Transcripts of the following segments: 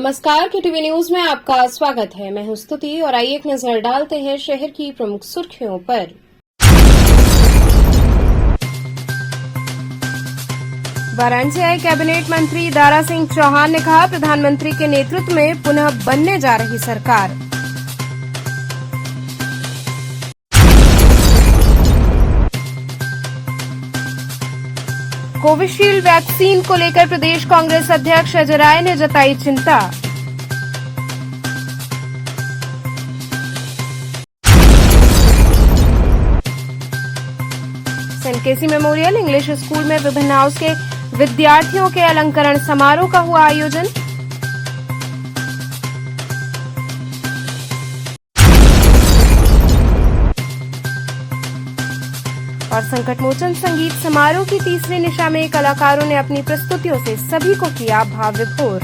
नमस्कार, KTV news में आपका स्वागत है। मैं हूं स्तुति और आइए एक नजर डालते हैं शहर की प्रमुख सुर्खियों पर। वाराणसी आए कैबिनेट मंत्री दारा सिंह चौहान ने कहा, प्रधानमंत्री के नेतृत्व में पुनः बनने जा रही सरकार। कोविशील्ड वैक्सीन को लेकर प्रदेश कांग्रेस अध्यक्ष अजय राय ने जताई चिंता। सेंट केसी मेमोरियल इंग्लिश स्कूल में विभिन्न हाउस के विद्यार्थियों के अलंकरण समारोह का हुआ आयोजन। और संकटमोचन संगीत समारोह की तीसरी निशा में कलाकारों ने अपनी प्रस्तुतियों से सभी को किया भाव विभोर।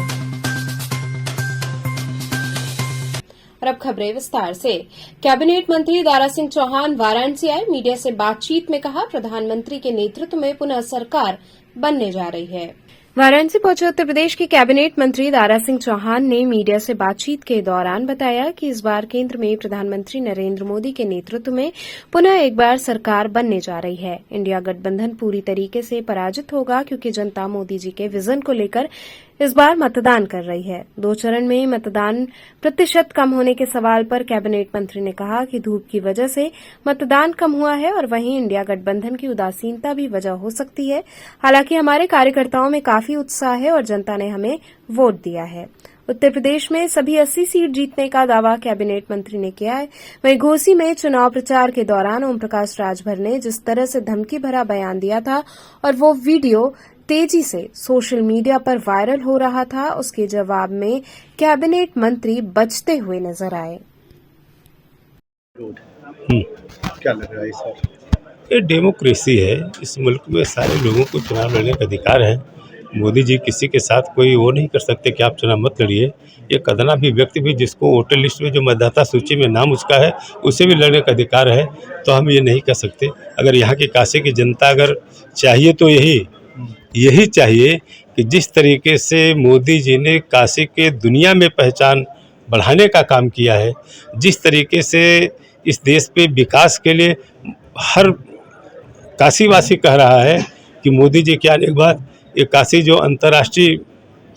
और अब खबरें विस्तार से। कैबिनेट मंत्री दारा सिंह चौहान वाराणसी आए, मीडिया से बातचीत में कहा, प्रधानमंत्री के नेतृत्व में पुनः सरकार बनने जा रही है। वाराणसी पहुंचे उत्तर प्रदेश के कैबिनेट मंत्री दारा सिंह चौहान ने मीडिया से बातचीत के दौरान बताया कि इस बार केंद्र में प्रधानमंत्री नरेंद्र मोदी के नेतृत्व में पुनः एक बार सरकार बनने जा रही है। इंडिया गठबंधन पूरी तरीके से पराजित होगा क्योंकि जनता मोदी जी के विजन को लेकर इस बार मतदान कर रही है। 2 चरण में मतदान प्रतिशत कम होने के सवाल पर कैबिनेट मंत्री ने कहा कि धूप की वजह से मतदान कम हुआ है और वहीं इंडिया गठबंधन की उदासीनता भी वजह हो सकती है। हालांकि हमारे कार्यकर्ताओं में काफी उत्साह है और जनता ने हमें वोट दिया है। उत्तर प्रदेश में सभी 80 सीट जीतने का दावा कैबिनेट मंत्री ने किया है। वहीं घोसी में चुनाव प्रचार के दौरान ओम प्रकाश राजभर ने जिस तरह से धमकी भरा बयान दिया था और वो वीडियो तेजी से सोशल मीडिया पर वायरल हो रहा था, उसके जवाब में कैबिनेट मंत्री बचते हुए नजर आए। क्या लग रहा है सर? ये डेमोक्रेसी है। इस मुल्क में सारे लोगों को चुनाव लड़ने का अधिकार है। मोदी जी किसी के साथ कोई वो नहीं कर सकते कि आप चुनाव मत लड़िए। ये कदना भी व्यक्ति भी जिसको वोटर लिस्ट में जो मतदाता सूची में नाम उसका है उसे भी लड़ने का अधिकार है। तो हम ये नहीं कर सकते। अगर यहाँ की काशी की जनता अगर चाहिए तो यही चाहिए कि जिस तरीके से मोदी जी ने काशी के दुनिया में पहचान बढ़ाने का काम किया है, जिस तरीके से इस देश पे विकास के लिए हर काशीवासी कह रहा है कि मोदी जी के आने के बाद ये काशी जो अंतर्राष्ट्रीय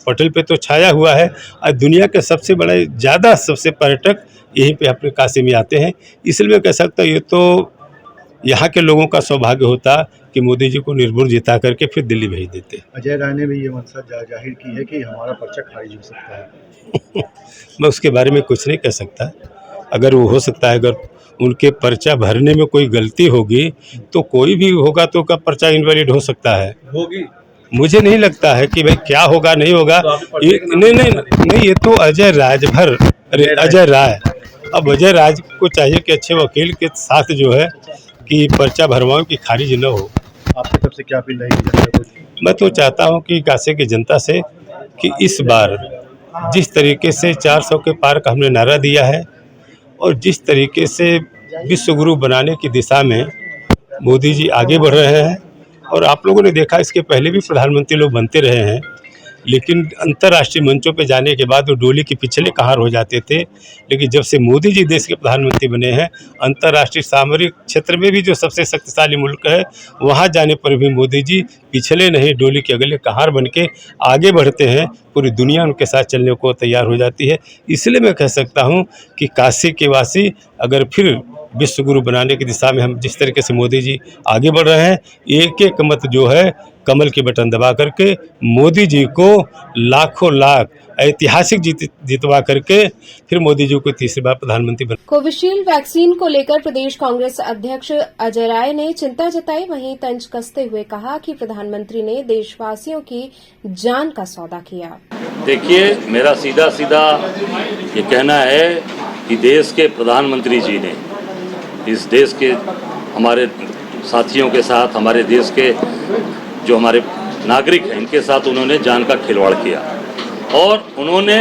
पटल पे तो छाया हुआ है, आज दुनिया के सबसे बड़े सबसे पर्यटक यहीं पे अपने काशी में आते हैं। इसलिए मैं कह सकता ये तो यहाँ के लोगों का सौभाग्य होता कि मोदी जी को निर्भुल जिता करके फिर दिल्ली भेज देते। अजय राय ने भी ये मंशा जाहिर की है कि हमारा पर्चा खारिज हो सकता है। मैं उसके बारे में कुछ नहीं कह सकता। अगर वो हो सकता है, अगर उनके पर्चा भरने में कोई गलती होगी तो कोई भी होगा तो का पर्चा इनवैलिड हो सकता है। होगी, मुझे नहीं लगता है कि भाई क्या होगा नहीं होगा। नहीं, ये तो अजय राय। अब अजय राज को चाहिए कि अच्छे वकील के साथ जो है कि पर्चा भरवाओं की खारिज न हो। आपकी तरफ से क्या अपील रहेगी? मैं तो चाहता हूं कि काशी की जनता से कि इस बार जिस तरीके से 400 के पार का हमने नारा दिया है और जिस तरीके से विश्व गुरु बनाने की दिशा में मोदी जी आगे बढ़ रहे हैं, और आप लोगों ने देखा इसके पहले भी प्रधानमंत्री लोग बनते रहे हैं, लेकिन अंतर्राष्ट्रीय मंचों पे जाने के बाद वो डोली के पिछले कहार हो जाते थे। लेकिन जब से मोदी जी देश के प्रधानमंत्री बने हैं, अंतर्राष्ट्रीय सामरिक क्षेत्र में भी जो सबसे शक्तिशाली मुल्क है वहाँ जाने पर भी मोदी जी पिछले नहीं, डोली के अगले कहार बन के आगे बढ़ते हैं। पूरी दुनिया उनके साथ चलने को तैयार हो जाती है। इसलिए मैं कह सकता हूँ कि काशी के वासी अगर फिर विश्व गुरु बनाने की दिशा में हम जिस तरीके से मोदी जी आगे बढ़ रहे हैं, एक मत जो है कमल की बटन दबा करके मोदी जी को लाखों लाख ऐतिहासिक जितवा करके फिर मोदी जी को तीसरी बार प्रधानमंत्री बना। कोविशील्ड वैक्सीन को लेकर प्रदेश कांग्रेस अध्यक्ष अजय राय ने चिंता जताई। वहीं तंज कसते हुए कहा कि प्रधानमंत्री ने देशवासियों की जान का सौदा किया। देखिए, मेरा सीधा ये कहना है कि देश के प्रधानमंत्री जी ने इस देश के हमारे साथियों के साथ, हमारे देश के जो हमारे नागरिक हैं, इनके साथ उन्होंने जान का खिलवाड़ किया। और उन्होंने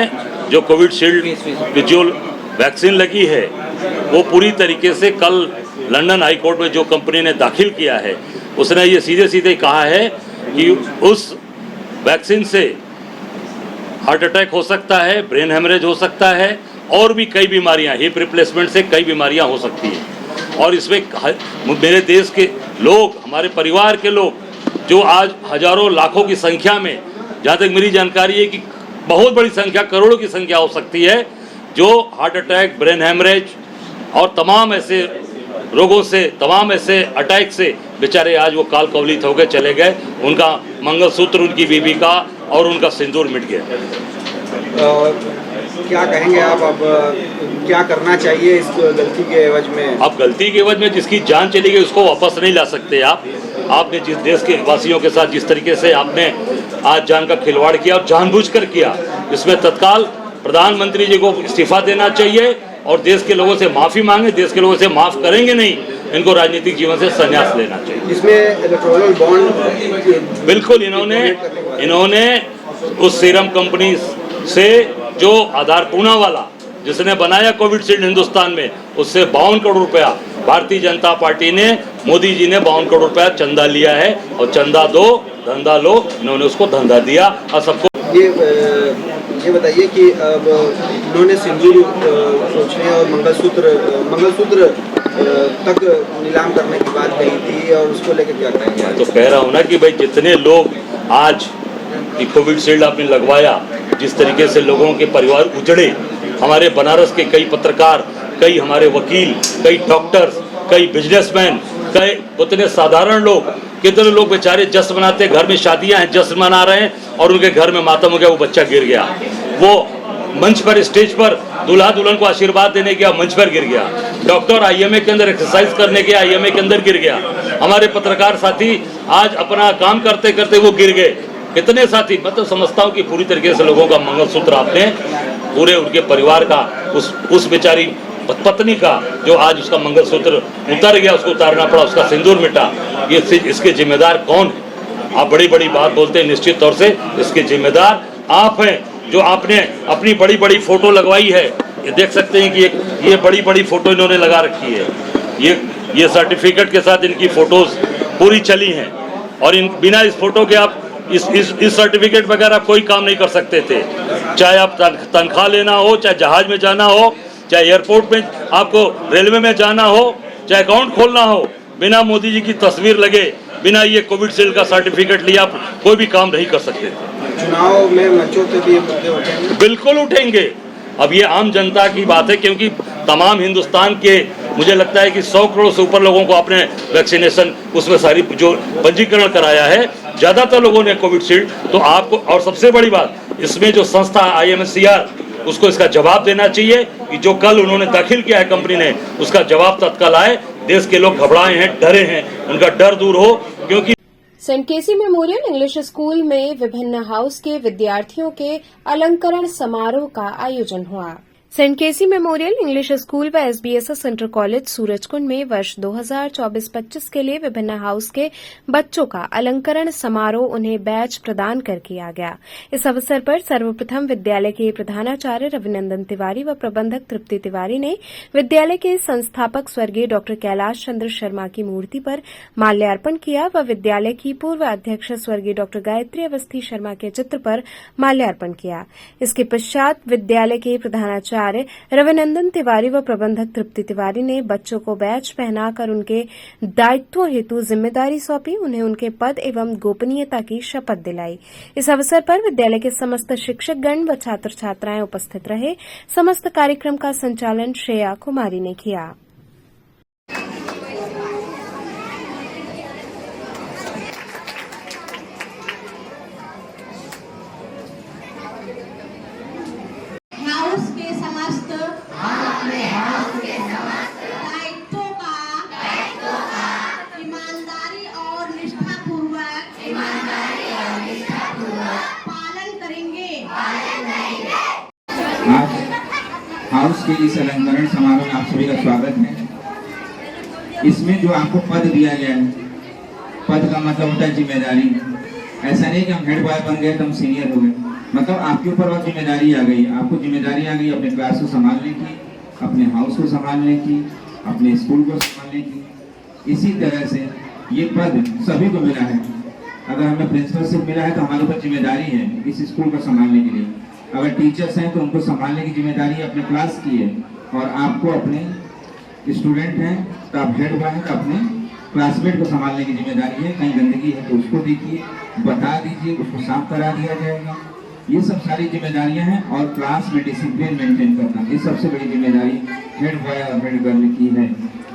जो कोविशील्ड की जो वैक्सीन लगी है वो पूरी तरीके से कल लंदन हाई कोर्ट में जो कंपनी ने दाखिल किया है उसने ये सीधे कहा है कि उस वैक्सीन से हार्ट अटैक हो सकता है, ब्रेन हेमरेज हो सकता है, और भी कई बीमारियां, हिप रिप्लेसमेंट से कई बीमारियां हो सकती हैं। और इसमें मेरे देश के लोग, हमारे परिवार के लोग जो आज हजारों लाखों की संख्या में, जहाँ तक मेरी जानकारी है कि बहुत बड़ी संख्या, करोड़ों की संख्या हो सकती है, जो हार्ट अटैक, ब्रेन हेमरेज और तमाम ऐसे रोगों से, तमाम ऐसे अटैक से बेचारे आज वो काल कवलित होकर चले गए। उनका मंगलसूत्र, उनकी बीवी का और उनका सिंदूर मिट गया। क्या कहेंगे आप, अब क्या करना चाहिए इस गलती के एवज में? अब गलती के एवज में जिसकी जान चली गई उसको वापस नहीं ला सकते आप। आपने जिस देश के वासियों के साथ जिस तरीके से आपने आज जान का खिलवाड़ किया और जानबूझकर किया, इसमें तत्काल प्रधानमंत्री जी को इस्तीफा देना चाहिए और देश के लोगों से माफ़ी मांगे। देश के लोगों से माफ़ करेंगे नहीं, इनको राजनीतिक जीवन से संन्यास लेना चाहिए। इसमें इलेक्टोरल बॉन्ड बिल्कुल इन्होंने उस सीरम कंपनी से जो आधार पूना वाला जिसने बनाया कोविशील्ड हिंदुस्तान में, उससे 52 करोड़ रुपया भारतीय जनता पार्टी ने, मोदी जी ने 52 करोड़ रुपया चंदा लिया है। और चंदा दो धंधा लो, इन्होंने उसको धंधा दिया और सबको। ये बताइए कि अब उन्होंने सिंदूर सोचने और मंगलसूत्र तक नीलाम करने की बात कही थी, और उसको लेकर क्या कहेंगे? तो कह रहा हूँ ना कि भाई जितने लोग आज ये कोविशील्ड आपने लगवाया, जिस तरीके से लोगों के परिवार उजड़े, हमारे बनारस के कई पत्रकार, कई हमारे वकील, कई डॉक्टर्स, कई बिजनेसमैन, कई उतने साधारण लोग, कितने लोग बेचारे जश्न मनाते, घर में शादियां हैं, जश्न मना रहे हैं और उनके घर में मातम हो गया, वो बच्चा गिर गया, वो मंच पर, स्टेज पर दूल्हा दुल्हन को आशीर्वाद देने गया, मंच पर गिर गया। डॉक्टर आईएमए के अंदर एक्सरसाइज करने गया, आईएमए के अंदर गिर गया। हमारे पत्रकार साथी आज अपना काम करते करते वो गिर गए। कितने साथी, मैं तो समझता हूँ कि पूरी तरीके से लोगों का मंगलसूत्र आपने पूरे उनके परिवार का, उस बेचारी पत्नी का जो आज उसका मंगलसूत्र उतर गया, उसको उतारना पड़ा, उसका सिंदूर मिटा, ये इसके जिम्मेदार कौन है? आप बड़ी बड़ी बात बोलते हैं, निश्चित तौर से इसके जिम्मेदार आप हैं, जो आपने अपनी बड़ी बड़ी फोटो लगवाई है। ये देख सकते हैं कि ये बड़ी बड़ी फोटो इन्होंने लगा रखी है, ये सर्टिफिकेट के साथ इनकी फोटोज पूरी चली हैं। और इन बिना इस फोटो के आप इस सर्टिफिकेट वगैरह आप कोई काम नहीं कर सकते थे। चाहे आप तनख्वाह लेना हो, चाहे जहाज में जाना हो, चाहे एयरपोर्ट में आपको रेलवे में जाना हो, चाहे अकाउंट खोलना हो, बिना मोदी जी की तस्वीर लगे, बिना ये कोविशील्ड का सर्टिफिकेट लिया आप कोई भी काम नहीं कर सकते थे। चुनाव में मंचों पे भी ये मुद्दे उठेंगे? बिल्कुल उठेंगे। अब ये आम जनता की बात है, क्योंकि तमाम हिंदुस्तान के मुझे लगता है कि 100 करोड़ से ऊपर लोगों को आपने वैक्सीनेशन उसमें सारी जो पंजीकरण कराया है, ज़्यादातर लोगों ने कोविशील्ड। तो आपको, और सबसे बड़ी बात, इसमें जो संस्था IMSCR, उसको इसका जवाब देना चाहिए कि जो कल उन्होंने दाखिल किया है कंपनी ने, उसका जवाब तत्काल आए। देश के लोग घबराए हैं, डरे हैं, उनका डर दूर हो। क्योंकि सेंट केसी मेमोरियल इंग्लिश स्कूल में विभिन्न हाउस के विद्यार्थियों के अलंकरण समारोह का आयोजन हुआ। सेंट केसी मेमोरियल इंग्लिश स्कूल व SBSS इंटर कॉलेज सूरजकुंड में वर्ष 2024-25 के लिए विभिन्न हाउस के बच्चों का अलंकरण समारोह उन्हें बैच प्रदान कर किया गया। इस अवसर पर सर्वप्रथम विद्यालय के प्रधानाचार्य रविनंदन तिवारी व प्रबंधक तृप्ति तिवारी ने विद्यालय के संस्थापक स्वर्गीय डॉ कैलाश चंद्र शर्मा की मूर्ति पर माल्यार्पण किया व विद्यालय की पूर्व अध्यक्ष स्वर्गीय डॉ गायत्री अवस्थी शर्मा के चित्र पर माल्यार्पण किया। इसके पश्चात विद्यालय के प्रधानाचार्य रविनंदन तिवारी व प्रबंधक तृप्ति तिवारी ने बच्चों को बैच पहनाकर उनके दायित्वों हेतु जिम्मेदारी सौंपी, उन्हें उनके पद एवं गोपनीयता की शपथ दिलाई। इस अवसर पर विद्यालय के समस्त शिक्षकगण व छात्र छात्राएं उपस्थित रहे। समस्त कार्यक्रम का संचालन श्रेया कुमारी ने किया। आज हाउस के इस अलंकरण समारोह में आप सभी का स्वागत है। इसमें जो आपको पद दिया गया है, पद का मतलब होता है जिम्मेदारी। ऐसा नहीं कि हम हेड बॉय बन गए तो हम सीनियर हो गए, मतलब आपके ऊपर और जिम्मेदारी आ गई। आपको जिम्मेदारी आ गई अपने क्लास को संभालने की, अपने हाउस को संभालने की, अपने स्कूल को संभालने की। इसी तरह से ये पद सभी को मिला है। अगर हमें प्रिंसिपल से मिला है तो हमारे ऊपर जिम्मेदारी है इस स्कूल को संभालने के लिए। अगर टीचर्स हैं तो उनको संभालने की जिम्मेदारी अपने क्लास की है, और आपको अपने स्टूडेंट हैं तो आप हेड बॉय हैं तो अपने क्लासमेट को संभालने की जिम्मेदारी है। कहीं गंदगी है तो उसको देखिए, बता दीजिए, उसको साफ करा दिया जाएगा। ये सब सारी जिम्मेदारियां हैं, और क्लास में डिसिप्लिन मेंटेन करना ये सबसे बड़ी जिम्मेदारी हेड बॉय और हेड गर्ल की है।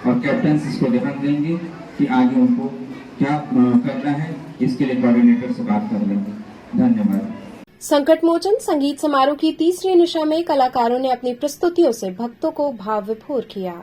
और कैप्टन इसको ध्यान देंगे कि आगे उनको क्या करना है, इसके लिए कोऑर्डिनेटर से बात कर लेंगे। धन्यवाद। संकट मोचन संगीत समारोह की तीसरी निशा में कलाकारों ने अपनी प्रस्तुतियों से भक्तों को भाव विभोर किया।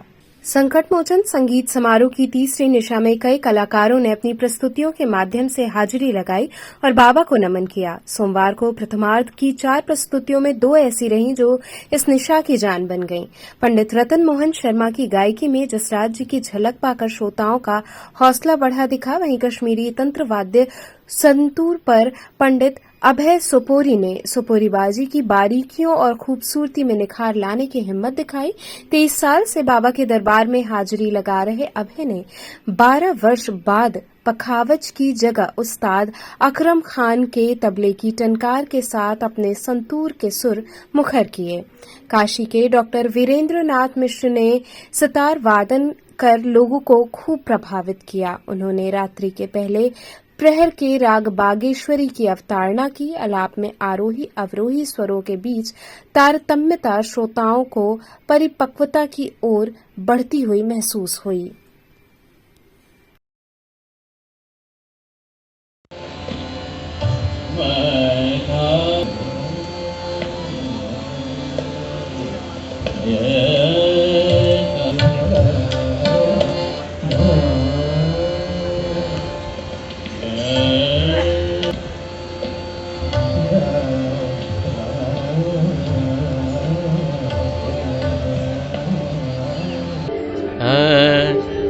संकट मोचन संगीत समारोह की तीसरी निशा में कई कलाकारों ने अपनी प्रस्तुतियों के माध्यम से हाजिरी लगाई और बाबा को नमन किया। सोमवार को प्रथमार्ध की 4 प्रस्तुतियों में 2 ऐसी रहीं जो इस निशा की जान बन गईं। पंडित रतन मोहन शर्मा की गायकी में जसराज जी की झलक पाकर श्रोताओं का हौसला बढ़ा दिखा। वहीं कश्मीरी तंत्र वाद्य संतूर पर पंडित अभय सोपोरी ने सोपोरीबाजी की बारीकियों और खूबसूरती में निखार लाने की हिम्मत दिखाई। 23 साल से बाबा के दरबार में हाजिरी लगा रहे अभय ने 12 वर्ष बाद पखावज की जगह उस्ताद अकरम खान के तबले की टनकार के साथ अपने संतूर के सुर मुखर किए। काशी के डॉक्टर वीरेंद्र नाथ मिश्र ने सितार वादन कर लोगों को खूब प्रभावित किया। उन्होंने रात्रि के पहले प्रहर के राग बागेश्वरी की अवतारणा की। आलाप में आरोही अवरोही स्वरों के बीच तारतम्यता श्रोताओं को परिपक्वता की ओर बढ़ती हुई महसूस हुई।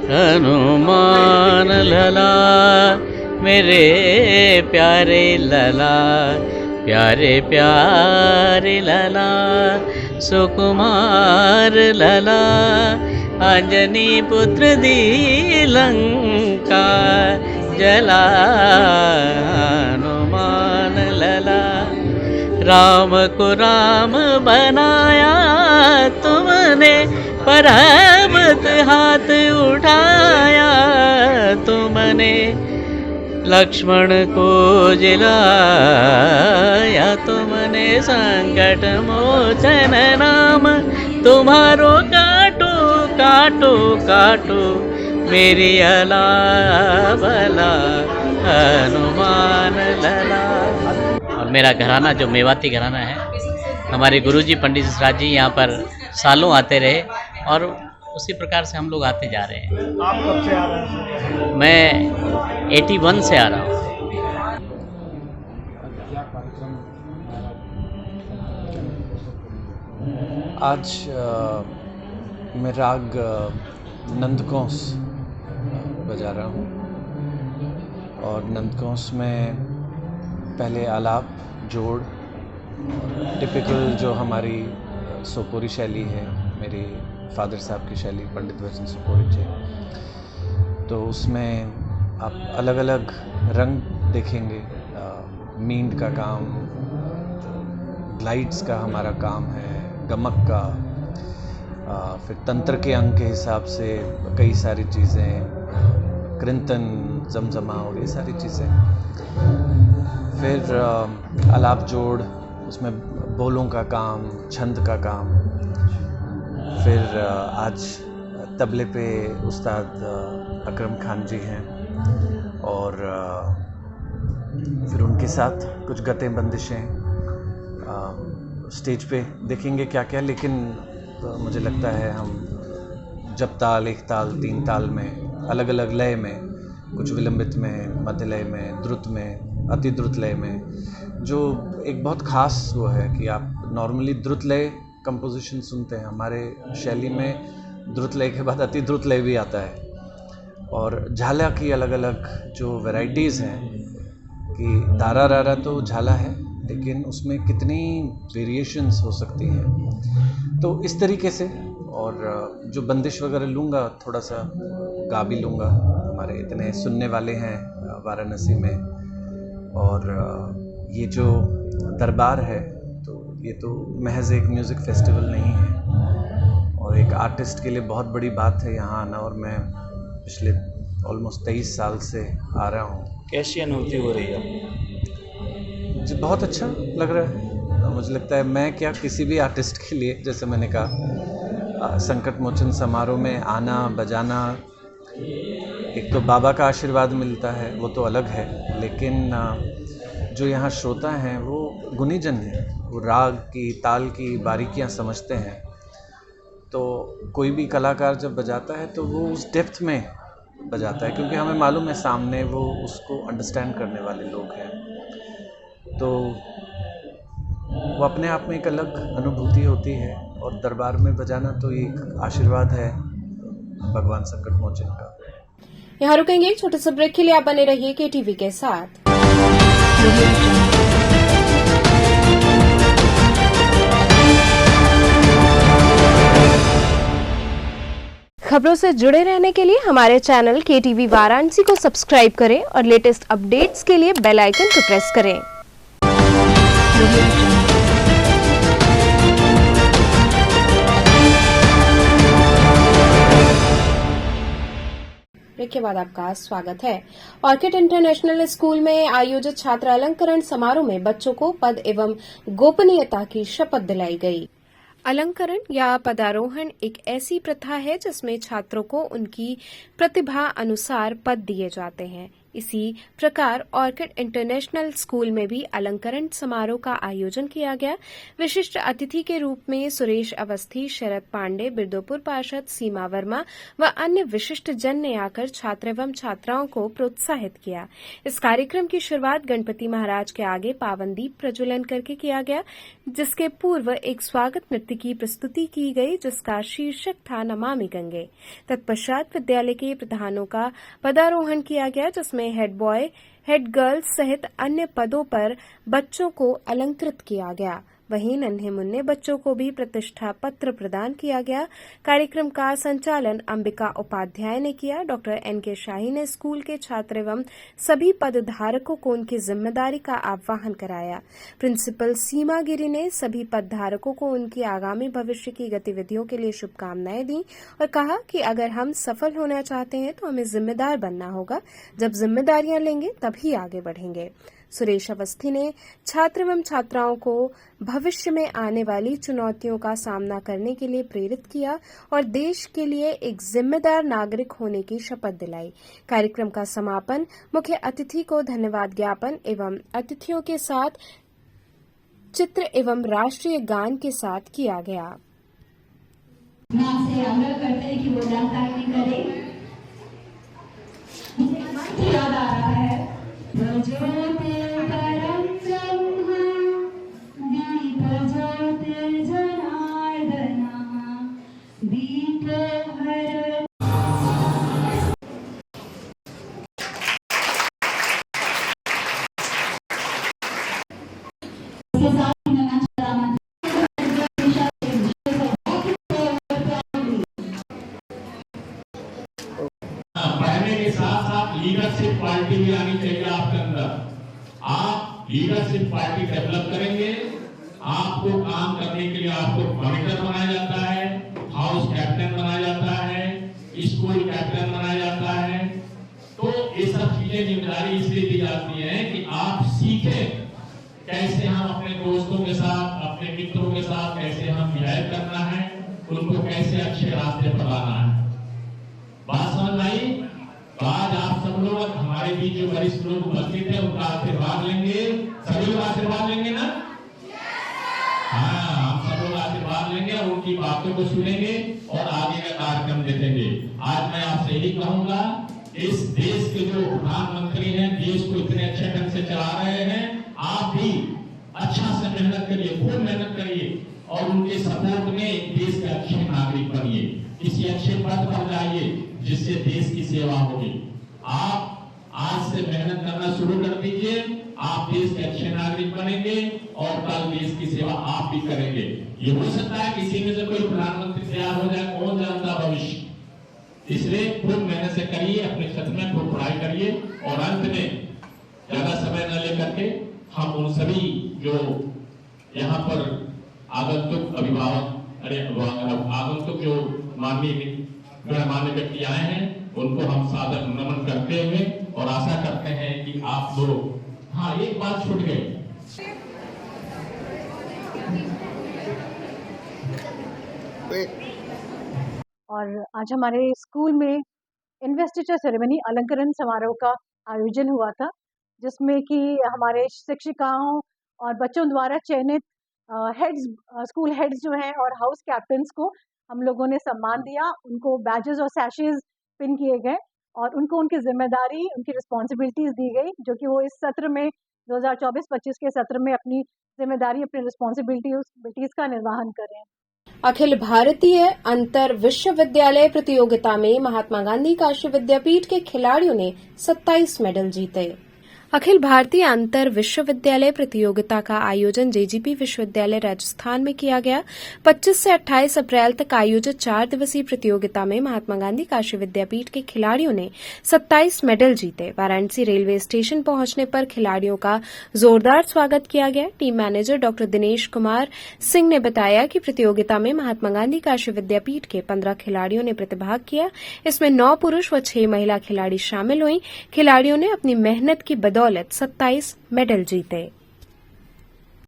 हनुमान लला मेरे प्यारे लला, प्यारे प्यारे लला, सुकुमार लला, अंजनी पुत्र दी लंका जला। हनुमान लला राम को राम बनाया तुमने, परमत हाथ उठाया तुमने, लक्ष्मण को जिलाया तुमने, संकट मोचन नाम तुम्हारो काटो काटो काटो मेरी अला बला। हनुमान लला। और मेरा घराना जो मेवाती घराना है, हमारे गुरुजी पंडित जसराज जी यहाँ पर सालों आते रहे और उसी प्रकार से हम लोग आते जा रहे हैं। आप कब से आ रहे हैं? मैं 81 से आ रहा हूँ। आज मैं राग नंदकोंस बजा रहा हूँ, और नंदकोंस में पहले आलाप जोड़, टिपिकल जो हमारी सोपोरी शैली है, मेरे फादर साहब की शैली पंडित वचन सोपोरी जी, तो उसमें आप अलग अलग रंग देखेंगे। मींड का काम, ग्लाइड्स का हमारा काम है, गमक का, फिर तंत्र के अंग के हिसाब से कई सारी चीज़ें, कृंतन, जमजमा और ये सारी चीज़ें। फिर आलाप जोड़, उसमें बोलों का काम, छंद का काम। फिर आज तबले पे उस्ताद अकरम खान जी हैं, और फिर उनके साथ कुछ गतें बंदिशें स्टेज पे देखेंगे क्या क्या। लेकिन मुझे लगता है हम जब ताल, एक ताल, 3 ताल में, अलग अलग लय में, कुछ विलंबित में, मध्य लय में, द्रुत में, अति द्रुत लय में, जो एक बहुत ख़ास वो है कि आप नॉर्मली द्रुत लय कंपोजिशन सुनते हैं, हमारे शैली में द्रुत लय के बाद अति द्रुत लय भी आता है। और झाला की अलग अलग जो वैरायटीज़ हैं, कि दारा रारा तो झाला है, लेकिन उसमें कितनी वेरिएशंस हो सकती हैं। तो इस तरीके से, और जो बंदिश वगैरह लूँगा, थोड़ा सा गा भी लूँगा। हमारे इतने सुनने वाले हैं वाराणसी में, और ये जो दरबार है, तो ये तो महज एक म्यूज़िक फेस्टिवल नहीं है और एक आर्टिस्ट के लिए बहुत बड़ी बात है यहाँ आना, और मैं पिछले ऑलमोस्ट 23 साल से आ रहा हूँ। कैसी अनुभूति हो रही है? मुझे बहुत अच्छा लग रहा है। मुझे लगता है मैं क्या, किसी भी आर्टिस्ट के लिए, जैसे मैंने कहा, संकट मोचन समारोह में आना बजाना, एक तो बाबा का आशीर्वाद मिलता है, वो तो अलग है, लेकिन जो यहाँ श्रोता हैं वो गुणीजन हैं, वो राग की ताल की बारीकियाँ समझते हैं। तो कोई भी कलाकार जब बजाता है तो वो उस डेप्थ में बजाता है, क्योंकि हमें मालूम है सामने वो उसको अंडरस्टैंड करने वाले लोग हैं। तो वो अपने आप में एक अलग अनुभूति होती है, और दरबार में बजाना तो एक आशीर्वाद है भगवान संकट मोचन का। यहाँ रुकेंगे एक छोटे से ब्रेक के लिए। आप बने रहिए KTV के साथ। खबरों से जुड़े रहने के लिए हमारे चैनल KTV वाराणसी को सब्सक्राइब करें और लेटेस्ट अपडेट्स के लिए बेल आइकन को प्रेस करें। ब्रेक के बाद आपका स्वागत है। ऑर्किड इंटरनेशनल स्कूल में आयोजित छात्र अलंकरण समारोह में बच्चों को पद एवं गोपनीयता की शपथ दिलाई गई। अलंकरण या पदारोहण एक ऐसी प्रथा है जिसमें छात्रों को उनकी प्रतिभा अनुसार पद दिए जाते हैं। इसी प्रकार ऑर्किड इंटरनेशनल स्कूल में भी अलंकरण समारोह का आयोजन किया गया। विशिष्ट अतिथि के रूप में सुरेश अवस्थी, शरद पांडे, बिरदोपुर पार्षद सीमा वर्मा व अन्य विशिष्ट जन ने आकर छात्र एवं छात्राओं को प्रोत्साहित किया। इस कार्यक्रम की शुरुआत गणपति महाराज के आगे पावन दीप प्रज्वलन करके किया गया, जिसके पूर्व एक स्वागत नृत्य की प्रस्तुति की गई जिसका शीर्षक था नमामि गंगे। तत्पश्चात विद्यालय के प्रधानों का पदारोहण किया गया, जिसमें हेड बॉय, हेड गर्ल्स सहित अन्य पदों पर बच्चों को अलंकृत किया गया। वहीं नन्हे मुन्ने बच्चों को भी प्रतिष्ठा पत्र प्रदान किया गया। कार्यक्रम का संचालन अंबिका उपाध्याय ने किया। डॉक्टर NK शाही ने स्कूल के छात्र एवं सभी पदधारकों को उनकी जिम्मेदारी का आह्वान कराया। प्रिंसिपल सीमा गिरी ने सभी पदधारकों को उनकी आगामी भविष्य की गतिविधियों के लिए शुभकामनाएं दी और कहा कि अगर हम सफल होना चाहते हैं तो हमें जिम्मेदार बनना होगा। जब जिम्मेदारियां लेंगे तभी आगे बढ़ेंगे। सुरेश अवस्थी ने छात्र एवं छात्राओं को भविष्य में आने वाली चुनौतियों का सामना करने के लिए प्रेरित किया और देश के लिए एक जिम्मेदार नागरिक होने की शपथ दिलाई। कार्यक्रम का समापन मुख्य अतिथि को धन्यवाद ज्ञापन एवं अतिथियों के साथ चित्र एवं राष्ट्रीय गान के साथ किया गया। मैं आपसे आग्रह करते हैं कि वो जानकारी करें। मुझे याद आ रहा है पढ़ने के साथ साथ लीडरशिप क्वालिटी भी आनी चाहिए आपके अंदर। आप लीडरशिप क्वालिटी डेवलप करेंगे, आपको काम करने के लिए आपको मॉनिटर बनाया जाता है, हाउस कैप्टन बनाया जाता है, स्कूल कैप्टन बनाया जाता है। तो ये सब चीजें जिम्मेदारी इसलिए दी जाती है कि आप सीखें कैसे हम अपने दोस्तों के साथ, अपने मित्रों के साथ कैसे हम बिहेव करना है, उनको कैसे अच्छे रास्ते पर लाना है। बात समझ आई? तो आज आप सब लोग हमारे बीच जो वरिष्ठ लोग उपस्थित है उनका आशीर्वाद लेंगे। सभी लोग आशीर्वाद लेंगे ना? हाँ, हम सब लोग आशीर्वाद लेंगे और उनकी बातों को सुनेंगे और आगे का कार्यक्रम देखेंगे। आज मैं आपसे यही कहूंगा, इस देश के जो प्रधानमंत्री हैं, देश को इतने अच्छे ढंग से चला रहे हैं, आप भी अच्छा से मेहनत करिए, खूब मेहनत करिए और उनके सपोर्ट में देश के अच्छे नागरिक बनिए, किसी अच्छे पद पर जाइए जिससे देश की सेवा होगी। आप आज से मेहनत करना शुरू कर दीजिए, आप देश के अच्छे नागरिक बनेंगे और कल देश की सेवा आप भी करेंगे। ये हो सकता है किसी में से कोई प्रधानमंत्री तैयार हो जाए, कौन जानता भविष्य। इसलिए खूब मेहनत से करिए, अपने क्षेत्र में खूब पढ़ाई करिए और अंत में ज्यादा समय न लेकर के हम उन सभी जो यहाँ पर आगंतुक अभिभावक आगंतुक जो गणमान्य व्यक्ति आए हैं उनको हम सादर नमन करते हुए और आशा करते हैं कि आप लोग, हाँ एक बात छूट गई, और आज हमारे स्कूल में इन्वेस्टिचर सेरेमनी अलंकरण समारोह का आयोजन हुआ था, जिसमें कि हमारे शिक्षिकाओं और बच्चों द्वारा चयनित हेड्स, स्कूल हेड्स जो हैं और हाउस कैप्टन्स को हम लोगों ने सम्मान दिया। उनको बैजेस और सैशेज पिन किए गए और उनको उनकी जिम्मेदारी, उनकी रिस्पॉन्सिबिलिटीज़ दी गई, जो कि वो इस सत्र में 2024-25 के सत्र में अपनी जिम्मेदारी, अपनी रिस्पॉन्सिबिलिटीज़ का निर्वहन करें। अखिल भारतीय अंतर विश्वविद्यालय प्रतियोगिता में महात्मा गांधी काशी विद्यापीठ के खिलाड़ियों ने 27 मेडल जीते। अखिल भारतीय अंतर विश्वविद्यालय प्रतियोगिता का आयोजन जेजीपी विश्वविद्यालय राजस्थान में किया गया। 25 से 28 अप्रैल तक आयोजित 4 दिवसीय प्रतियोगिता में महात्मा गांधी काशी विद्यापीठ के खिलाड़ियों ने 27 मेडल जीते। वाराणसी रेलवे स्टेशन पहुंचने पर खिलाड़ियों का जोरदार स्वागत किया गया। Team manager doctor Dinesh Kumar Singh ने बताया कि प्रतियोगिता में महात्मा गांधी काशी विद्यापीठ के 15 खिलाड़ियों ने प्रतिभाग किया। इसमें 9 पुरुष व 6 महिला खिलाड़ी शामिल हुई। खिलाड़ियों ने अपनी मेहनत की बदौलत 27 मेडल जीते।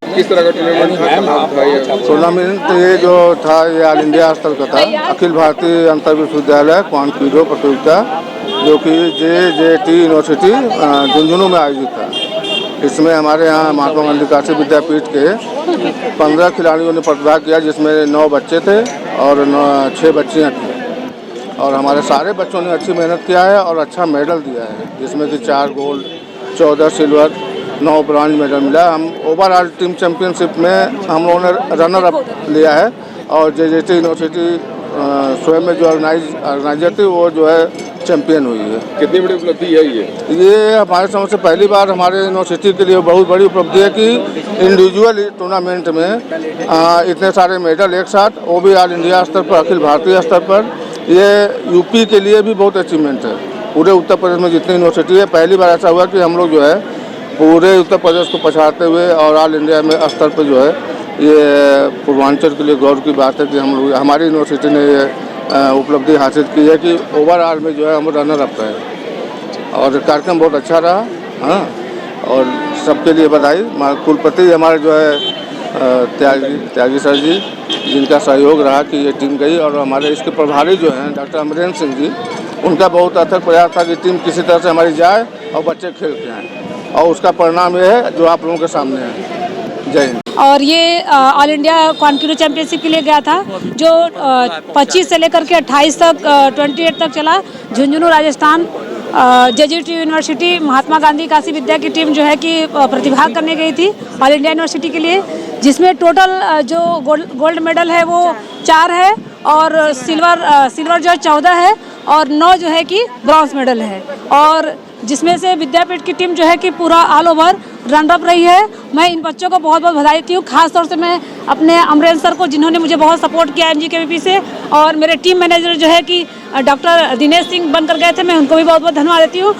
किस तरह का टूर्नामेंट था? टूर्नामेंट ये जो था ये ऑल इंडिया स्तर का था। अखिल भारतीय अंतर विश्वविद्यालय क्वांट-पीडो प्रतियोगिता, जो कि JJT यूनिवर्सिटी झुंझुनू में आयोजित था। इसमें हमारे यहाँ महात्मा गांधी काशी विद्यापीठ के 15 खिलाड़ियों ने प्रतिभाग किया, जिसमें 9 बच्चे थे और 6 बच्चियाँ थी। और हमारे सारे बच्चों ने अच्छी मेहनत किया है और अच्छा मेडल दिया है, जिसमें कि 4 गोल्ड, 14 सिल्वर, 9 ब्रॉन्ज मेडल मिला। हम ओवरऑल टीम चैंपियनशिप में हम लोगों ने रनर अप लिया है और JJT यूनिवर्सिटी स्वयं में जो ऑर्गेनाइजर थी वो जो है चैंपियन हुई है। कितनी बड़ी उपलब्धि है ये हमारे समझ से पहली बार हमारे यूनिवर्सिटी के लिए बहुत बड़ी उपलब्धि है कि इंडिविजुअल टूर्नामेंट में इतने सारे मेडल एक साथ, वो भी ऑल इंडिया स्तर पर, अखिल भारतीय स्तर पर। ये यूपी के लिए भी बहुत अचीवमेंट है। पूरे उत्तर प्रदेश में जितनी यूनिवर्सिटी है, पहली बार ऐसा हुआ कि हम लोग जो है पूरे उत्तर प्रदेश को पछाड़ते हुए और ऑल इंडिया में स्तर पर जो है, ये पूर्वांचल के लिए गौरव की बात है कि हम लोग, हमारी यूनिवर्सिटी ने ये उपलब्धि हासिल की है कि ओवरऑल में जो है हम रनर अप रहे और कार्यक्रम बहुत अच्छा रहा। हाँ, और सबके लिए बधाई। कुलपति हमारे जो है त्यागी सर जी, जिनका सहयोग रहा कि ये टीम गई, और हमारे इसके प्रभारी जो हैं डॉक्टर अमरेंद्र सिंह जी, उनका बहुत अथक प्रयास था कि टीम किसी तरह से हमारी जाए और बच्चे खेल के आएँ, और उसका परिणाम ये है जो आप लोगों के सामने है। जय हिंद। और ये ऑल इंडिया क्वांट-पीडो चैंपियनशिप के लिए गया था, जो 25 से लेकर के 28 तक 28 तक चला। झुंझुनू राजस्थान JJT यूनिवर्सिटी महात्मा गांधी काशी विद्या की टीम जो है कि प्रतिभाग करने गई थी ऑल इंडिया यूनिवर्सिटी के लिए, जिसमें टोटल जो गोल्ड मेडल है वो 4 है और सिल्वर जो है 14 है और 9 जो है कि ब्रॉन्ज मेडल है, और जिसमें से विद्यापीठ की टीम जो है कि पूरा ऑल ओवर रनर अप रही है। मैं इन बच्चों को बहुत बहुत बधाई देती हूँ, खासतौर से मैं अपने अमरेंद्र सर को, जिन्होंने मुझे बहुत सपोर्ट किया MGKVP से, और मेरे टीम मैनेजर जो है कि डॉक्टर दिनेश सिंह बनकर गए थे, मैं उनको भी बहुत बहुत धन्यवाद देती हूँ।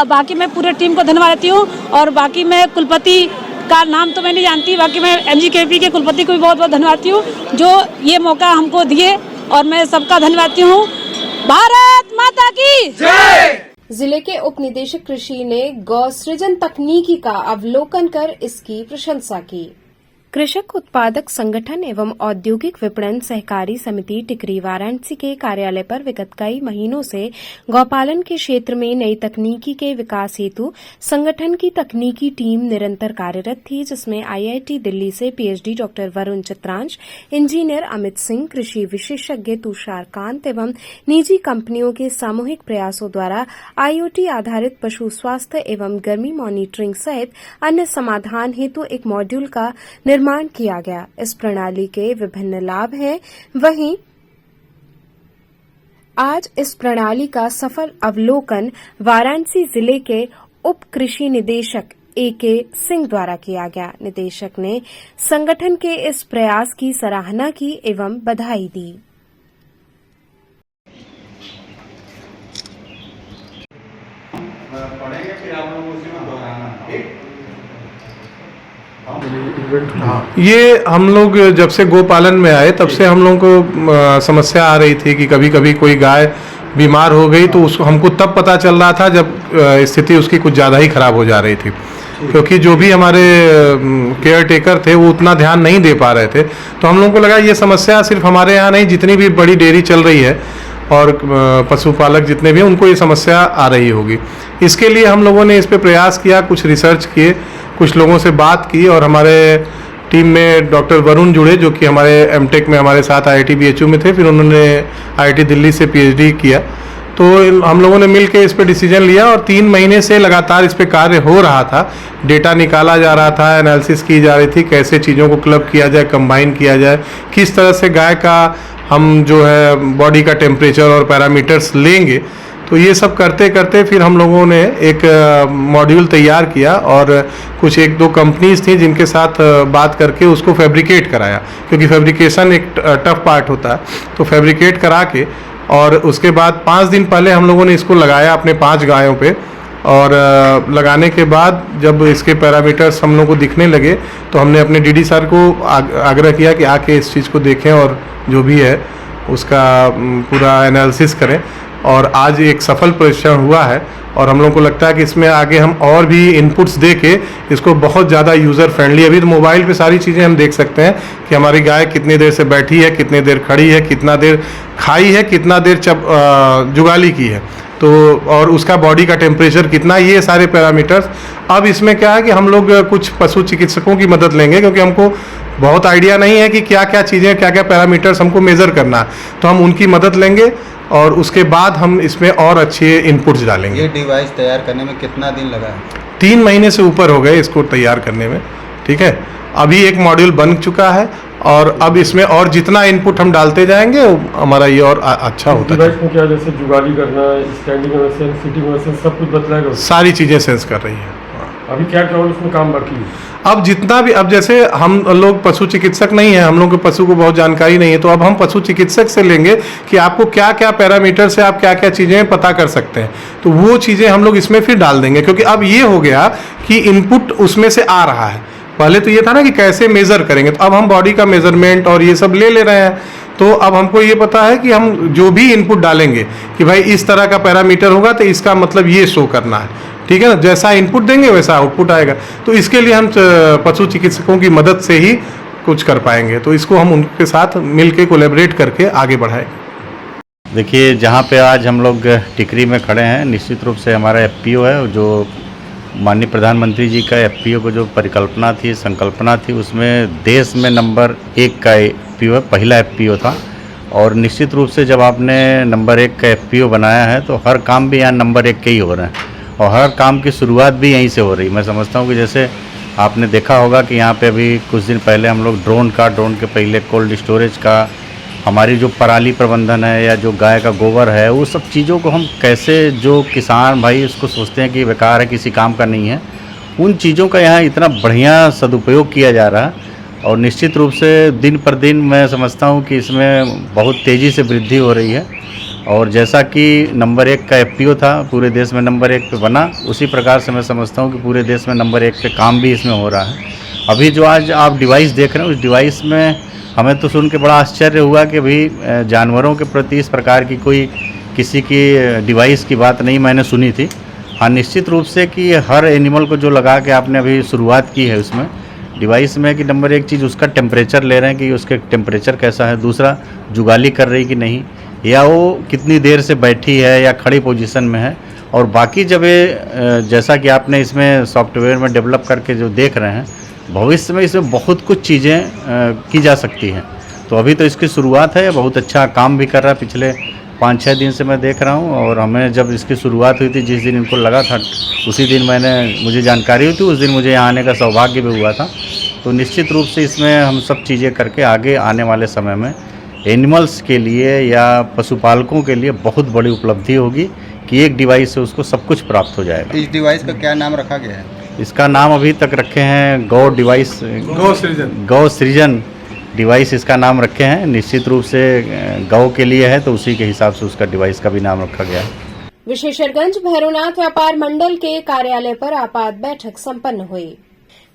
बाकी मैं पूरे टीम को धन्यवाद देती हूँ, और बाकी मैं कुलपति का नाम तो मैं नहीं जानती, बाकी मैं MGKVP के कुलपति को भी बहुत बहुत धन्यवाद देती हूँ जो ये मौका हमको दिए, और मैं सबका धन्यवाद देती हूँ। भारत माता की जय। जिले के उप निदेशक कृषि ने गौ सृजन तकनीकी का अवलोकन कर इसकी प्रशंसा की। कृषक उत्पादक संगठन एवं औद्योगिक विपणन सहकारी समिति टिकरी वाराणसी के कार्यालय पर विगत कई महीनों से गौपालन के क्षेत्र में नई तकनीकी के विकास हेतु संगठन की तकनीकी टीम निरंतर कार्यरत थी, जिसमें IIT दिल्ली से PhD doctor Varun Chitransh, engineer Amit Singh, कृषि विशेषज्ञ तुषार कांत एवं निजी कंपनियों के सामूहिक प्रयासों द्वारा IoT आधारित पशु स्वास्थ्य एवं गर्मी मॉनिटरिंग सहित अन्य समाधान हेतु एक मॉड्यूल का निर्माण किया गया। इस प्रणाली के विभिन्न लाभ हैं। वहीं आज इस प्रणाली का सफल अवलोकन वाराणसी जिले के उप कृषि निदेशक AK सिंह द्वारा किया गया। निदेशक ने संगठन के इस प्रयास की सराहना की एवं बधाई दी। पढ़ेंगे फिर आप लोग उसी में दोहराना। ये हम लोग जब से गोपालन में आए तब से हम लोगों को समस्या आ रही थी कि कभी कभी कोई गाय बीमार हो गई तो उसको हमको तब पता चल रहा था जब स्थिति उसकी कुछ ज़्यादा ही खराब हो जा रही थी, क्योंकि जो भी हमारे केयर टेकर थे वो उतना ध्यान नहीं दे पा रहे थे। तो हम लोगों को लगा ये समस्या सिर्फ हमारे यहाँ नहीं, जितनी भी बड़ी डेयरी चल रही है और पशुपालक जितने भी हैं उनको ये समस्या आ रही होगी। इसके लिए हम लोगों ने इस पर प्रयास किया, कुछ रिसर्च किए, कुछ लोगों से बात की और हमारे टीम में डॉक्टर वरुण जुड़े जो कि हमारे एमटेक में हमारे साथ IIT BHU में थे, फिर उन्होंने IIT दिल्ली से PhD किया। तो हम लोगों ने मिल के इस पर डिसीजन लिया और 3 महीने से लगातार इस पर कार्य हो रहा था। डेटा निकाला जा रहा था, एनालिसिस की जा रही थी, कैसे चीज़ों को क्लब किया जाए, कंबाइन किया जाए, किस तरह से गाय का हम जो है बॉडी का टेम्परेचर और पैरामीटर्स लेंगे। तो ये सब करते करते फिर हम लोगों ने एक मॉड्यूल तैयार किया और कुछ 1-2 कंपनीज थी जिनके साथ बात करके उसको फैब्रिकेट कराया, क्योंकि फैब्रिकेशन एक टफ पार्ट होता है। तो फैब्रिकेट करा के और उसके बाद 5 दिन पहले हम लोगों ने इसको लगाया अपने 5 गायों पे, और लगाने के बाद जब इसके पैरामीटर्स हम लोगों को दिखने लगे तो हमने अपने DD सर को आग्रह किया कि आके इस चीज़ को देखें और जो भी है उसका पूरा एनालिसिस करें। और आज एक सफल परीक्षण हुआ है और हम लोगों को लगता है कि इसमें आगे हम और भी इनपुट्स दे के इसको बहुत ज़्यादा यूज़र फ्रेंडली, अभी तो मोबाइल पे सारी चीज़ें हम देख सकते हैं कि हमारी गाय कितनी देर से बैठी है, कितनी देर खड़ी है, कितना देर खाई है, कितना देर जुगाली की है, तो और उसका बॉडी का टेम्परेचर कितना, ये सारे पैरामीटर्स। अब इसमें क्या है कि हम लोग कुछ पशु चिकित्सकों की मदद लेंगे, क्योंकि हमको बहुत आइडिया नहीं है कि क्या क्या चीज़ें, क्या क्या पैरामीटर्स हमको मेज़र करना है, तो हम उनकी मदद लेंगे और उसके बाद हम इसमें और अच्छे इनपुट्स डालेंगे। ये डिवाइस तैयार करने में कितना दिन लगा है? 3 महीने से ऊपर हो गए इसको तैयार करने में। ठीक है, अभी एक मॉड्यूल बन चुका है और अब इसमें और जितना इनपुट हम डालते जाएंगे हमारा ये और अच्छा होता है। डिवाइस में क्या जैसे जुगाली करना, स्टैंडिंग एवरेशन, सिटिंग एवरेशन सब कुछ बतलाएगा? सारी चीज़ें सेंस कर रही है। अभी क्या क्या उसमें काम बाकी है? अब जितना भी, अब जैसे हम लोग पशु चिकित्सक नहीं है, हम लोग को पशु को बहुत जानकारी नहीं है, तो अब हम पशु चिकित्सक से लेंगे कि आपको क्या क्या पैरामीटर से आप क्या क्या चीज़ें पता कर सकते हैं, तो वो चीज़ें हम लोग इसमें फिर डाल देंगे। क्योंकि अब ये हो गया कि इनपुट उसमें से आ रहा है, पहले तो ये था ना कि कैसे मेज़र करेंगे, तो अब हम बॉडी का मेजरमेंट और ये सब ले रहे हैं। तो अब हमको ये पता है कि हम जो भी इनपुट डालेंगे कि भाई इस तरह का पैरामीटर होगा तो इसका मतलब ये शो करना है, ठीक है ना, जैसा इनपुट देंगे वैसा आउटपुट आएगा। तो इसके लिए हम पशु चिकित्सकों की मदद से ही कुछ कर पाएंगे, तो इसको हम उनके साथ मिल के कोलैबोरेट करके आगे बढ़ाएंगे। देखिए, जहाँ पे आज हम लोग टिकरी में खड़े हैं, निश्चित रूप से हमारा FPO है, जो माननीय प्रधानमंत्री जी का FPO को जो परिकल्पना थी, संकल्पना थी, उसमें देश में नंबर 1 का FPO है, पहला FPO था। और निश्चित रूप से जब आपने नंबर 1 का FPO बनाया है तो हर काम भी यहाँ नंबर 1 के ही हो रहे हैं और हर काम की शुरुआत भी यहीं से हो रही। मैं समझता हूँ कि जैसे आपने देखा होगा कि यहाँ पे अभी कुछ दिन पहले हम लोग ड्रोन के पहले कोल्ड स्टोरेज का, हमारी जो पराली प्रबंधन है या जो गाय का गोबर है, वो सब चीज़ों को हम कैसे, जो किसान भाई उसको सोचते हैं कि बेकार है, किसी काम का नहीं है, उन चीज़ों का यहाँ इतना बढ़िया सदुपयोग किया जा रहा है। और निश्चित रूप से दिन पर दिन मैं समझता हूँ कि इसमें बहुत तेज़ी से वृद्धि हो रही है। और जैसा कि नंबर 1 का FPO था, पूरे देश में नंबर 1 पे बना, उसी प्रकार से मैं समझता हूँ कि पूरे देश में नंबर 1 पे काम भी इसमें हो रहा है। अभी जो आज आप डिवाइस देख रहे हैं, उस डिवाइस में हमें तो सुन के बड़ा आश्चर्य हुआ कि भाई जानवरों के प्रति इस प्रकार की कोई किसी की डिवाइस की बात नहीं मैंने सुनी थी। हाँ, निश्चित रूप से कि हर एनिमल को जो लगा के आपने अभी शुरुआत की है उसमें डिवाइस में, कि नंबर 1 चीज़ उसका टेम्परेचर ले रहे हैं कि उसके टेम्परेचर कैसा है, दूसरा जुगाली कर रही कि नहीं, या वो कितनी देर से बैठी है या खड़ी पोजीशन में है। और बाकी जब ये जैसा कि आपने इसमें सॉफ्टवेयर में डेवलप करके जो देख रहे हैं, भविष्य में इसमें बहुत कुछ चीज़ें की जा सकती हैं। तो अभी तो इसकी शुरुआत है, बहुत अच्छा काम भी कर रहा है, पिछले 5-6 दिन से मैं देख रहा हूँ। और हमें जब इसकी शुरुआत हुई थी, जिस दिन इनको लगा था उसी दिन मुझे जानकारी हुई थी, उस दिन मुझे यहाँ आने का सौभाग्य भी हुआ था। तो निश्चित रूप से इसमें हम सब चीज़ें करके आगे आने वाले समय में एनिमल्स के लिए या पशुपालकों के लिए बहुत बड़ी उपलब्धि होगी कि एक डिवाइस से उसको सब कुछ प्राप्त हो जाएगा। इस डिवाइस का क्या नाम रखा गया है? इसका नाम अभी तक रखे हैं गौ सृजन डिवाइस इसका नाम रखे हैं। निश्चित रूप से गौ के लिए है तो उसी के हिसाब से उसका डिवाइस का भी नाम रखा गया है। विशेषरगंज भैरवनाथ व्यापार मंडल के कार्यालय पर आपात बैठक संपन्न हुई।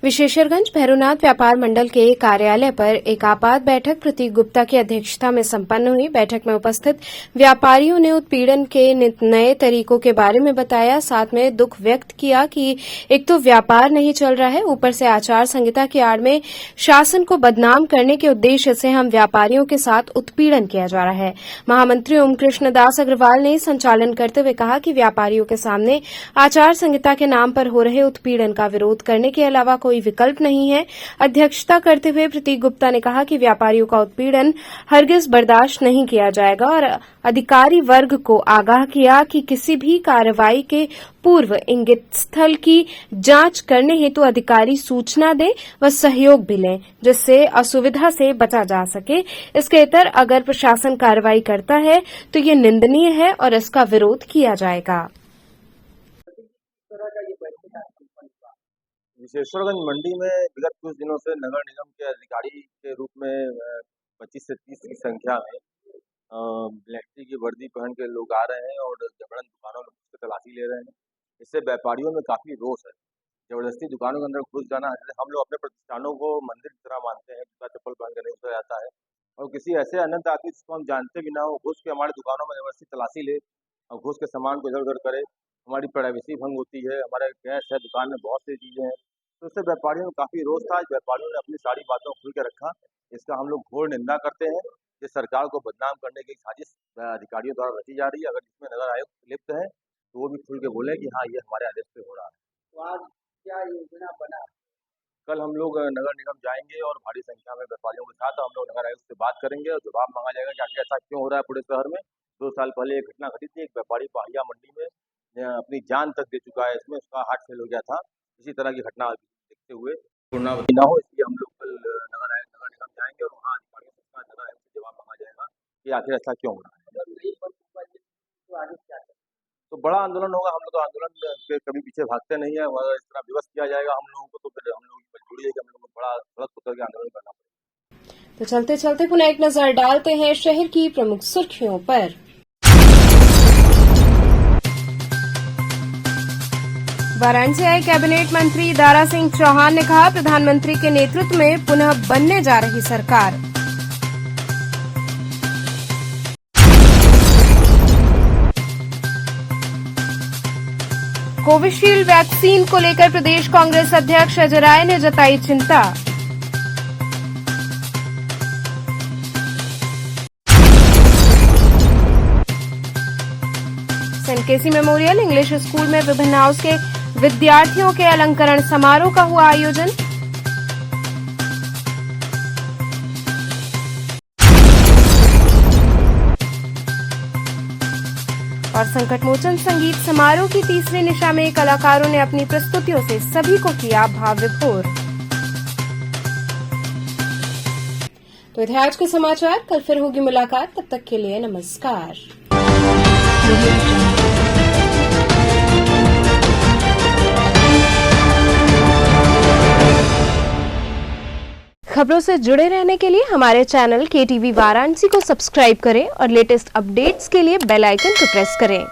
विशेषरगंज भैरवनाथ व्यापार मंडल के कार्यालय पर एक आपात बैठक प्रतीक गुप्ता की अध्यक्षता में संपन्न हुई। बैठक में उपस्थित व्यापारियों ने उत्पीड़न के नए तरीकों के बारे में बताया। साथ में दुख व्यक्त किया कि एक तो व्यापार नहीं चल रहा है, ऊपर से आचार संहिता की आड़ में शासन को बदनाम करने के उद्देश्य से हम व्यापारियों के साथ उत्पीड़न किया जा रहा है। महामंत्री ओम कृष्ण दास अग्रवाल ने संचालन करते हुए कहा कि व्यापारियों के सामने आचार संहिता के नाम पर हो रहे उत्पीड़न का विरोध करने के अलावा कोई विकल्प नहीं है। अध्यक्षता करते हुए प्रतीक गुप्ता ने कहा कि व्यापारियों का उत्पीड़न हरगिज बर्दाश्त नहीं किया जाएगा और अधिकारी वर्ग को आगाह किया कि किसी भी कार्रवाई के पूर्व इंगित स्थल की जांच करने हेतु अधिकारी सूचना दे व सहयोग भी लें, जिससे असुविधा से बचा जा सके। इसके इतर अगर प्रशासन कार्रवाई करता है तो ये निंदनीय है और इसका विरोध किया जाएगा। विशेषरगंज मंडी में विगत कुछ दिनों से नगर निगम के अधिकारी के रूप में 25 से 30 की संख्या में मिलिट्री की वर्दी पहन के लोग आ रहे हैं और जबरन दुकानों में घुस के तलाशी ले रहे हैं। इससे व्यापारियों में काफ़ी रोष है। जबरदस्ती दुकानों के अंदर घुस जाना, हम लोग अपने प्रतिष्ठानों को मंदिर की तरह मानते हैं, जूता चप्पल पहन कर नहीं घुसा जाता है और किसी ऐसे अनंत आदमी जिसको हम जानते भी ना हो घुस के हमारे दुकानों में जबरदस्ती तलाशी ले और घुस के सामान को इधर उधर करे, हमारी प्राइवेसी भंग होती है। हमारा गैस है, दुकान में बहुत सी चीज़ें हैं, तो उससे व्यापारियों में काफ़ी रोष था। व्यापारियों ने अपनी सारी बातों को खुल के रखा। इसका हम लोग घोर निंदा करते हैं। ये सरकार को बदनाम करने की साजिश अधिकारियों द्वारा रची जा रही है। अगर इसमें नगर आयुक्त लिप्त है तो वो भी खुल के बोले कि हाँ, ये हमारे आदेश पे हो रहा है। तो आज क्या योजना बना? कल हम लोग नगर निगम जाएंगे और भारी संख्या में व्यापारियों के साथ हम लोग नगर आयुक्त से बात करेंगे और जवाब मांगा जाएगा कि आखिर ऐसा क्यों हो रहा है पूरे शहर में। 2 साल पहले एक घटना घटी थी, एक व्यापारी पाहिया मंडी में अपनी जान तक दे चुका है। इसमें उसका हार्ट फेल हो गया था। इसी तरह की घटना देखते हुए पुनरावृत्ति न हो, इसलिए हम लोग कल नगर निगम जाएंगे और वहाँ अधिकारियों से नगर आयुक्त से जवाब मांगा जाएगा कि आखिर ऐसा क्यों हो रहा है। तो बड़ा आंदोलन होगा। हम लोग तो आंदोलन के कभी पीछे भागते नहीं है। अगर इस तरह विवश किया जाएगा हम लोगों को तो फिर हम लोग की मजबूरी है कि हम लोग को बड़ा सड़क उतर के आंदोलन करना पड़ेगा। तो चलते चलते पुनः एक नजर डालते हैं शहर की प्रमुख सुर्खियों पर। वाराणसी आए कैबिनेट मंत्री दारा सिंह चौहान ने कहा, प्रधानमंत्री के नेतृत्व में पुनः बनने जा रही सरकार। कोविशील्ड वैक्सीन को लेकर प्रदेश कांग्रेस अध्यक्ष अजय राय ने जताई चिंता। सेंट केसी मेमोरियल इंग्लिश स्कूल में विभिन्न हाउस के विद्यार्थियों के अलंकरण समारोह का हुआ आयोजन। और संकटमोचन संगीत समारोह की तीसरी निशा में कलाकारों ने अपनी प्रस्तुतियों से सभी को किया भाव विभोर। तो ये थे आज के समाचार। कल फिर होगी मुलाकात, तब तक के लिए नमस्कार। खबरों से जुड़े रहने के लिए हमारे चैनल KTV वाराणसी को सब्सक्राइब करें और लेटेस्ट अपडेट्स के लिए बेल आइकन को प्रेस करें।